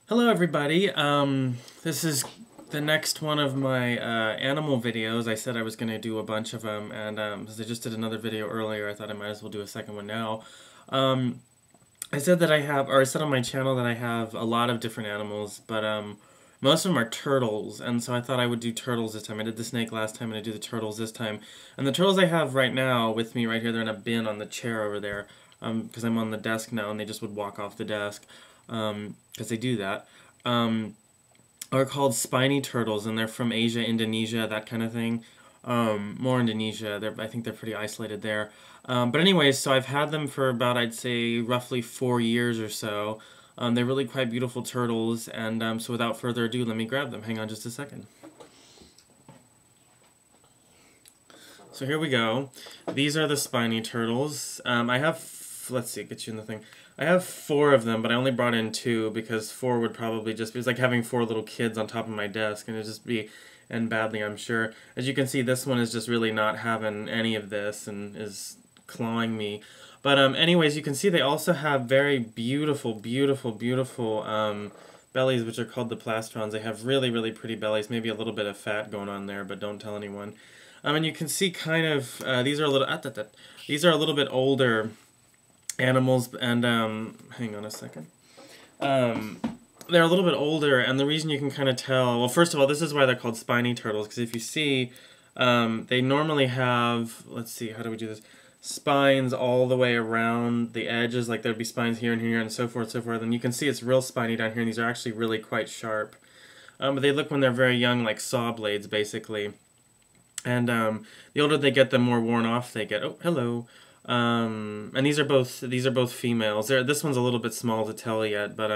Hello everybody, this is the next one of my animal videos. I said I was going to do a bunch of them, and since I just did another video earlier, I thought I might as well do a second one now. I said that I said on my channel that I have a lot of different animals, but most of them are turtles, and so I thought I would do turtles this time. I did the snake last time, and I do the turtles this time. And the turtles I have right now with me right here, they're in a bin on the chair over there, because I'm on the desk now, and they just would walk off the desk. Because they do that, are called spiny turtles, and they're from Asia, Indonesia, that kind of thing. More Indonesia. I think they're pretty isolated there. But anyways, so I've had them for about, I'd say, roughly 4 years or so. They're really quite beautiful turtles, and so without further ado, let me grab them. Hang on just a second. So here we go. These are the spiny turtles. I have, let's see, get you in the thing. I have 4 of them, but I only brought in 2 because 4 would probably just be, it's like having 4 little kids on top of my desk, and it'd just be end badly, I'm sure. As you can see, this one is just really not having any of this and is clawing me. But anyways, you can see they also have very beautiful, beautiful, beautiful bellies, which are called the plastrons. They have really, really pretty bellies, maybe a little bit of fat going on there, but don't tell anyone. And you can see kind of, these are a little bit older animals, and hang on a second. They're a little bit older, and the reason you can kind of tell, well, first of all, this is why they're called spiny turtles, because if you see, they normally have, let's see, how do we do this? Spines all the way around the edges, like there'd be spines here and here and so forth, and you can see it's real spiny down here, and these are actually really quite sharp. But they look, when they're very young, like saw blades, basically. And the older they get, the more worn off they get. Oh, hello. And these are both females. This one's a little bit small to tell yet, but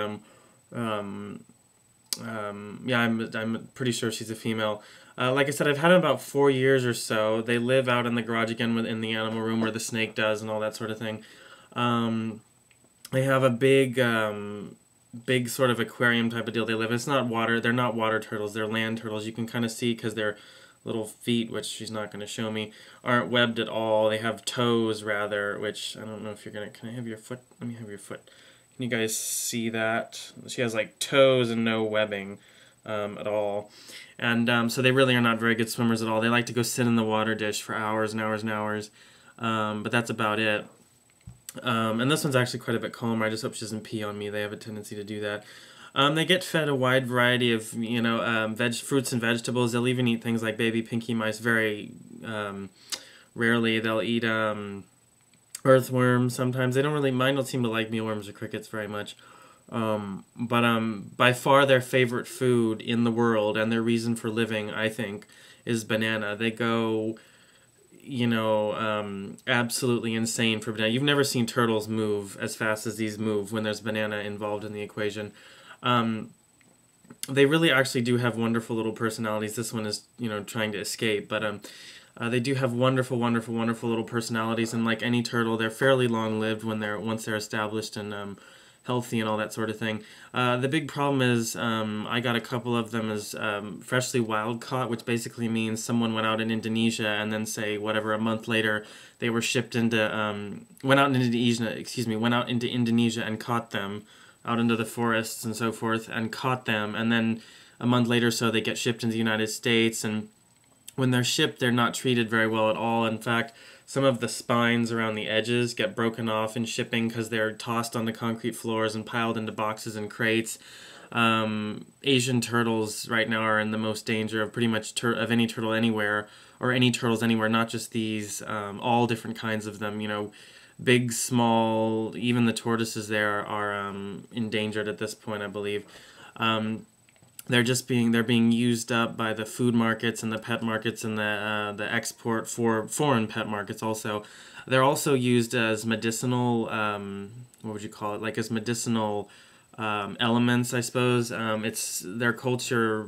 yeah, I'm pretty sure she's a female. Like I said, I've had them about 4 years or so. They live out in the garage again, in the animal room where the snake does and all that sort of thing. They have a big sort of aquarium type of deal. They live. It's not water. They're not water turtles. They're land turtles. You can kind of see because they're little feet, which she's not going to show me, aren't webbed at all. They have toes, rather, which I don't know if you're going to... Can I have your foot? Let me have your foot. Can you guys see that? She has, like, toes and no webbing at all. And so they really are not very good swimmers at all. They like to go sit in the water dish for hours and hours and hours. But that's about it. And this one's actually quite a bit calmer. I just hope she doesn't pee on me. They have a tendency to do that. They get fed a wide variety of, fruits and vegetables. They'll even eat things like baby pinky mice. Very rarely. They'll eat earthworms sometimes. They don't really mind. Don't seem to like mealworms or crickets very much. But by far their favorite food in the world, and their reason for living, I think, is banana. They go, absolutely insane for banana. You've never seen turtles move as fast as these move when there's banana involved in the equation. They really actually do have wonderful little personalities. This one is, trying to escape, but they do have wonderful, wonderful, wonderful little personalities, and like any turtle, they're fairly long-lived once they're established and healthy and all that sort of thing. The big problem is I got a couple of them as freshly wild-caught, which basically means someone went out in Indonesia and then, say, whatever, a month later, they were shipped into, went out into Indonesia and caught them, out into the forests and so forth, and caught them, and then a month later or so they get shipped into the United States, and when they're shipped, they're not treated very well at all. In fact, some of the spines around the edges get broken off in shipping because they're tossed onto concrete floors and piled into boxes and crates. Asian turtles right now are in the most danger of pretty much of any turtle anywhere, or any turtles anywhere, not just these, all different kinds of them, big, small, even the tortoises there are endangered at this point, I believe. They're being used up by the food markets and the pet markets and the export for foreign pet markets also. They're also used as medicinal, what would you call it? Like as medicinal elements, I suppose. It's their culture.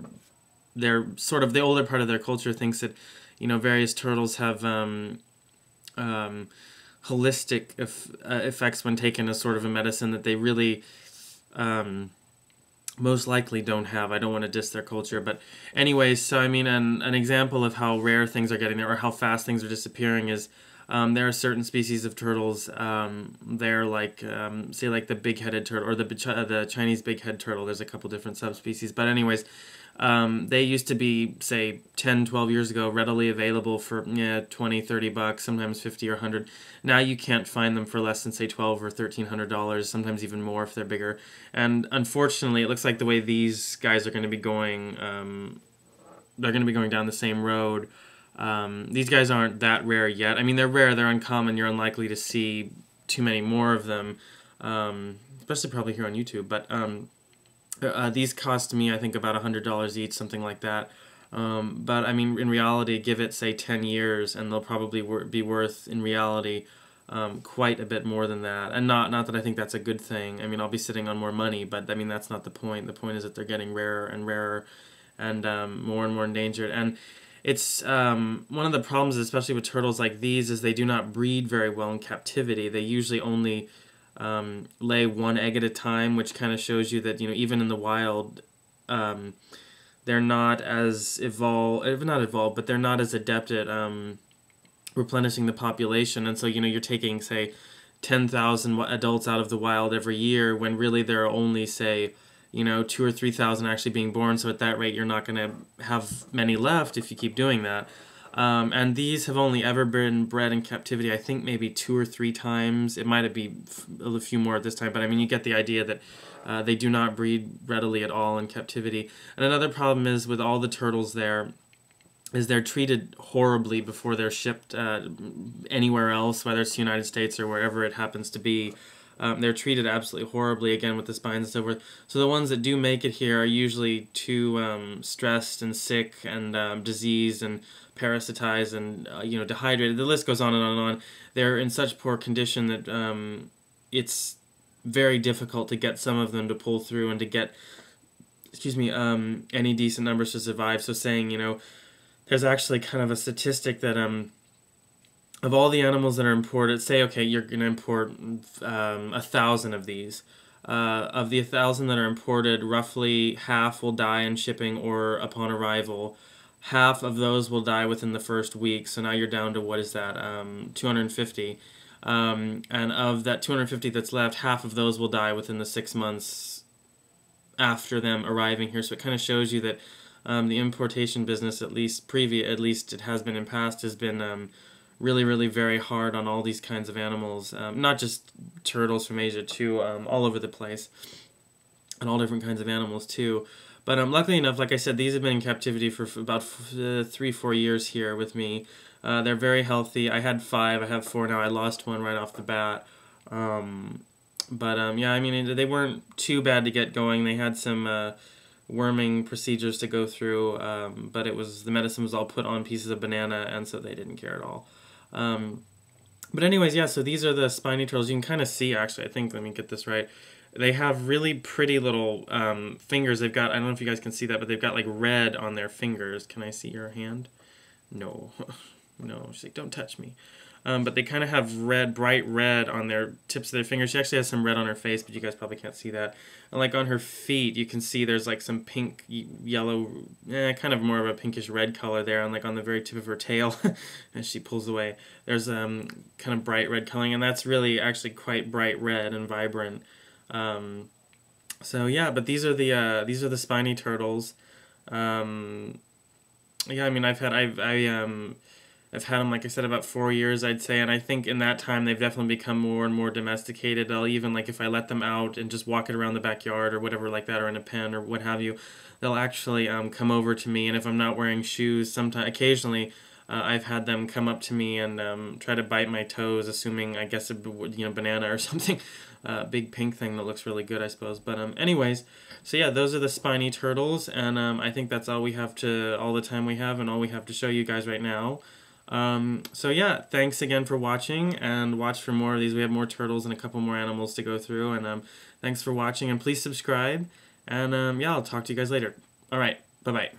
They're sort of the older part of their culture thinks that, various turtles have holistic effects when taken as sort of a medicine that they really most likely don't have. I don't want to diss their culture, but anyways, so I mean, an example of how rare things are getting there, or how fast things are disappearing, is There are certain species of turtles. They're like, say, like the big-headed turtle or the Chinese big-head turtle. There's a couple different subspecies, but anyways, they used to be, say, 10, 12 years ago, readily available for 20, 30 bucks, sometimes 50 or 100. Now you can't find them for less than, say, 12 or $1,300, sometimes even more if they're bigger. And unfortunately, it looks like the way these guys are going to be going, they're going to be going down the same road. These guys aren't that rare yet. I mean, they're rare, they're uncommon, you're unlikely to see too many more of them, especially probably here on YouTube, but these cost me, I think, about $100 each, something like that. But I mean, in reality, give it, say, 10 years, and they'll probably be worth, in reality, quite a bit more than that. And not that I think that's a good thing. I mean, I'll be sitting on more money, but I mean, that's not the point. The point is that they're getting rarer and rarer, and more endangered. And it's one of the problems, especially with turtles like these, is they do not breed very well in captivity. They usually only lay one egg at a time, which kind of shows you that, even in the wild, they're not as but they're not as adept at replenishing the population. And so, you're taking, say, 10,000 adults out of the wild every year, when really there are only, say, 2,000 or 3,000 actually being born. So at that rate, you're not going to have many left if you keep doing that. And these have only ever been bred in captivity, I think maybe 2 or 3 times. It might be a few more at this time, but I mean, you get the idea that they do not breed readily at all in captivity. And another problem is with all the turtles there is they're treated horribly before they're shipped anywhere else, whether it's the United States or wherever it happens to be. They're treated absolutely horribly, again, with the spines and so forth. So the ones that do make it here are usually too stressed and sick and diseased and parasitized and dehydrated. The list goes on and on and on. They're in such poor condition that it's very difficult to get some of them to pull through and to get, any decent numbers to survive. So saying, there's actually kind of a statistic that of all the animals that are imported, say, okay, you're going to import 1,000 of these. Of the 1,000 that are imported, roughly half will die in shipping or upon arrival. Half of those will die within the first week. So now you're down to, what is that, 250. And of that 250 that's left, half of those will die within the 6 months after them arriving here. So it kind of shows you that the importation business, at least it has been in past, has been really, really very hard on all these kinds of animals, not just turtles from Asia, too, all over the place, and all different kinds of animals, too. But luckily enough, like I said, these have been in captivity for about 3-4 years here with me. They're very healthy. I had 5, I have 4 now. I lost 1 right off the bat. Yeah, I mean, they weren't too bad to get going. They had some worming procedures to go through, but the medicine was all put on pieces of banana, and so they didn't care at all. But anyways, yeah, so these are the spiny turtles. You can kind of see, actually, I think, let me get this right. They have really pretty little fingers. They've got, I don't know if you guys can see that, but they've got like red on their fingers. Can I see your hand? No. No, she's like, don't touch me. But they kind of have red, bright red on their tips of their fingers. She actually has some red on her face, but you guys probably can't see that. And like on her feet, you can see there's like some pink, yellow, kind of more of a pinkish red color there. And like on the very tip of her tail, as she pulls away, there's kind of bright red coloring, and that's really actually quite bright red and vibrant. So yeah, but these are the spiny turtles. Yeah, I mean, I've had them, like I said, about 4 years, I'd say, and I think in that time they've definitely become more and more domesticated. They'll even, like, if I let them out and just walk it around the backyard or whatever like that, or in a pen or what have you, they'll actually come over to me, and if I'm not wearing shoes, occasionally I've had them come up to me and try to bite my toes, assuming, I guess, banana or something, big pink thing that looks really good, I suppose. But anyways, so yeah, those are the spiny turtles, and I think that's all the time we have, and all we have to show you guys right now. So yeah, thanks again for watching, and watch for more of these. We have more turtles and a couple more animals to go through, and thanks for watching, and please subscribe, and yeah, I'll talk to you guys later. Alright, bye-bye.